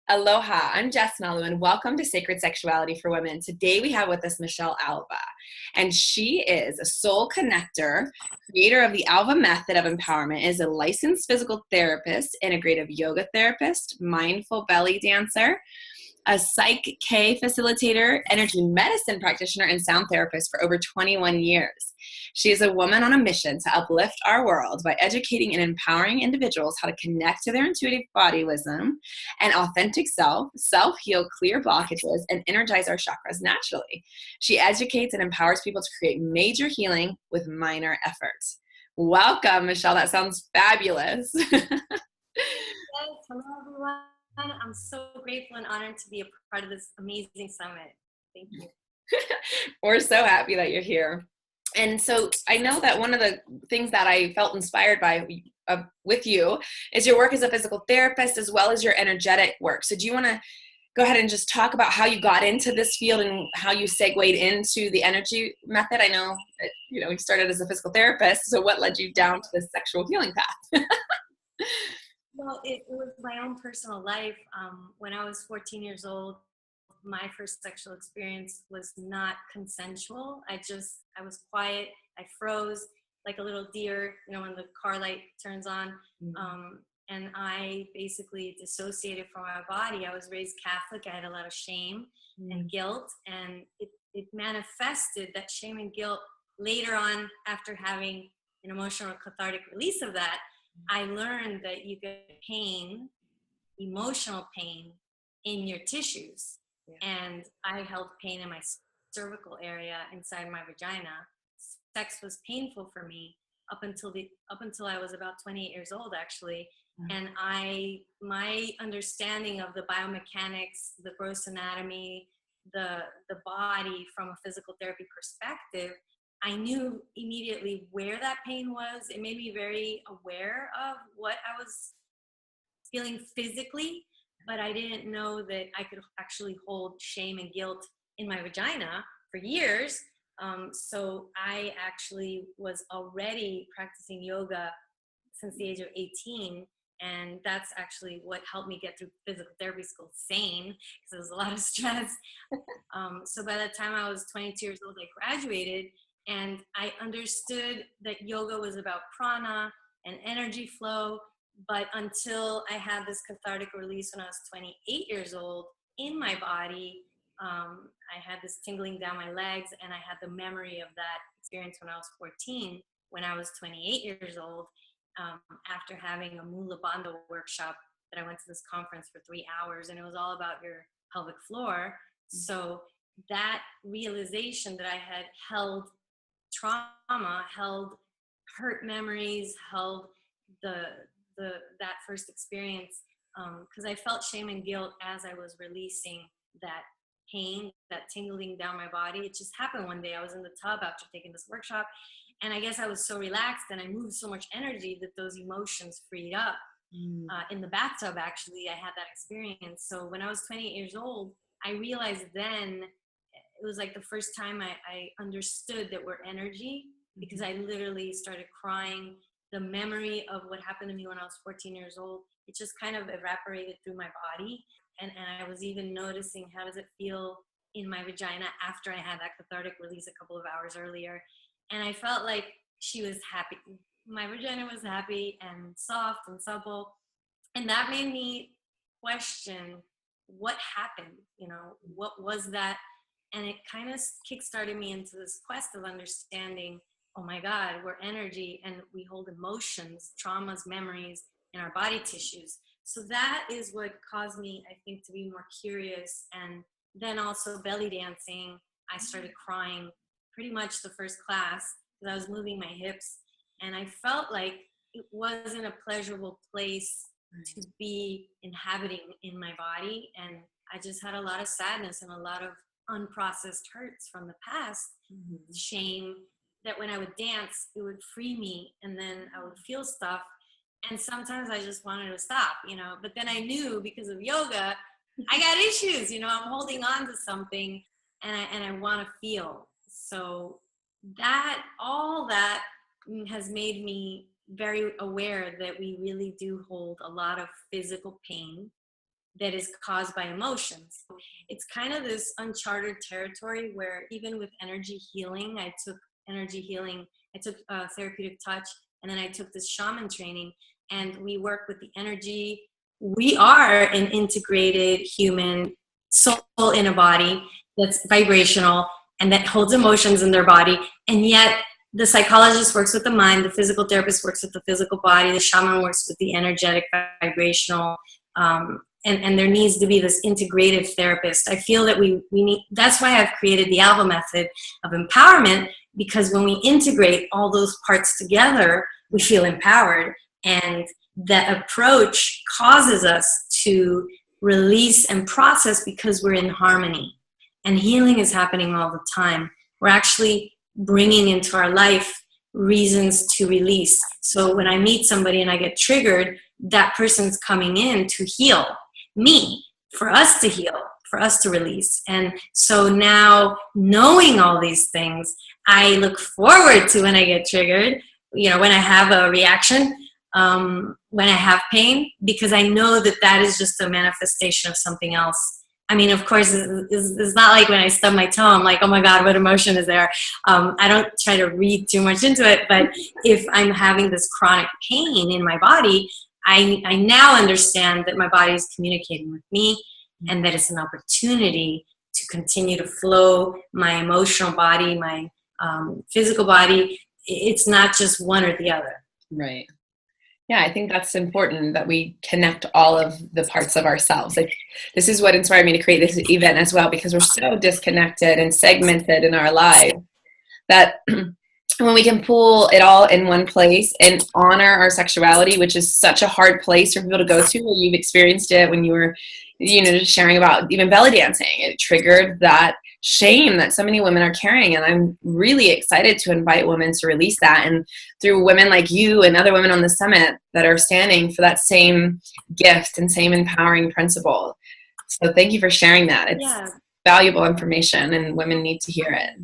Aloha, I'm Jess Malu, and welcome to Sacred Sexuality for Women. Today we have with us Michelle ALVA, and she is a soul connector, creator of the ALVA Method of Empowerment, is a licensed physical therapist, integrative yoga therapist, mindful belly dancer, a Psych K facilitator, energy medicine practitioner, and sound therapist for over 21 years. She is a woman on a mission to uplift our world by educating and empowering individuals how to connect to their intuitive body wisdom and authentic self, self-heal clear blockages, and energize our chakras naturally. She educates and empowers people to create major healing with minor efforts. Welcome, Michelle. That sounds fabulous. Yes, hello everyone. I'm so grateful and honored to be a part of this amazing summit. Thank you. We're so happy that you're here. And so I know that one of the things that I felt inspired by with you is your work as a physical therapist as well as your energetic work. So do you want to go ahead and just talk about how you got into this field and how you segued into the energy method? I know that, you started as a physical therapist. So what led you down to the sexual healing path? Well, it was my own personal life. When I was 14 years old, my first sexual experience was not consensual. I was quiet. I froze like a little deer, when the car light turns on. And I basically dissociated from my body. I was raised Catholic. I had a lot of shame and guilt, and it manifested that shame and guilt later on after having an emotional cathartic release of that. I learned that you get pain, emotional pain, in your tissues. Yeah. And I held pain in my cervical area inside my vagina. Sex was painful for me up until I was about 28 years old, actually. Mm-hmm. And my understanding of the biomechanics, the gross anatomy, the body from a physical therapy perspective, I knew immediately where that pain was. It made me very aware of what I was feeling physically, but I didn't know that I could actually hold shame and guilt in my vagina for years. So I actually was already practicing yoga since the age of 18. And that's actually what helped me get through physical therapy school sane, because there was a lot of stress. So by the time I was 22 years old, I graduated. And I understood that yoga was about prana and energy flow. But until I had this cathartic release when I was 28 years old in my body, I had this tingling down my legs, and I had the memory of that experience when I was 14, when I was 28 years old, after having a Mula Bandha workshop that I went to this conference for 3 hours, and it was all about your pelvic floor. So that realization that I had held trauma, held hurt memories, held that first experience, because I felt shame and guilt as I was releasing that pain, that tingling down my body. It just happened one day. I was in the tub after taking this workshop, and I guess I was so relaxed and I moved so much energy that those emotions freed up. In the bathtub, actually, I had that experience. So when I was 28 years old, I realized then, it was like the first time I understood that we're energy, because I literally started crying. The memory of what happened to me when I was 14 years old, it just kind of evaporated through my body. And I was even noticing, how does it feel in my vagina after I had that cathartic release a couple of hours earlier. And I felt like she was happy. My vagina was happy and soft and supple. And that made me question what happened, what was that? And it kind of kickstarted me into this quest of understanding, oh my God, we're energy and we hold emotions, traumas, memories in our body tissues. So that is what caused me, I think, to be more curious. And then also belly dancing, I started crying pretty much the first class because I was moving my hips. And I felt like it wasn't a pleasurable place to be inhabiting in my body. And I just had a lot of sadness and a lot of unprocessed hurts from the past, shame, that when I would dance, it would free me, and then I would feel stuff. And sometimes I just wanted to stop, but then I knew, because of yoga, I got issues, I'm holding on to something, and I want to feel. So all that has made me very aware that we really do hold a lot of physical pain that is caused by emotions. It's kind of this uncharted territory where even with energy healing, I took therapeutic touch, and then I took this shaman training, and we work with the energy. We are an integrated human soul in a body that's vibrational and that holds emotions in their body, and yet the psychologist works with the mind, the physical therapist works with the physical body, the shaman works with the energetic, vibrational, and there needs to be this integrative therapist. I feel that we need, that's why I've created the ALVA method of empowerment, because when we integrate all those parts together, we feel empowered, and that approach causes us to release and process because we're in harmony. And healing is happening all the time. We're actually bringing into our life reasons to release. So when I meet somebody and I get triggered, that person's coming in to heal me, for us to heal, for us to release. And so now, knowing all these things, I look forward to when I get triggered, when I have a reaction, when I have pain, because I know that that is just a manifestation of something else. I mean, of course, it's not like when I stub my toe, I'm like, oh my God, what emotion is there? I don't try to read too much into it, but if I'm having this chronic pain in my body, I now understand that my body is communicating with me, and that it's an opportunity to continue to flow my emotional body, my physical body. It's not just one or the other. Right. Yeah, I think that's important, that we connect all of the parts of ourselves. Like, this is what inspired me to create this event as well, because we're so disconnected and segmented in our lives that when we can pull it all in one place and honor our sexuality, which is such a hard place for people to go to, where you've experienced it when you were, just sharing about even belly dancing. It triggered that shame that so many women are carrying, and I'm really excited to invite women to release that, and through women like you and other women on the summit that are standing for that same gift and same empowering principle. So thank you for sharing that. It's valuable information, and women need to hear it.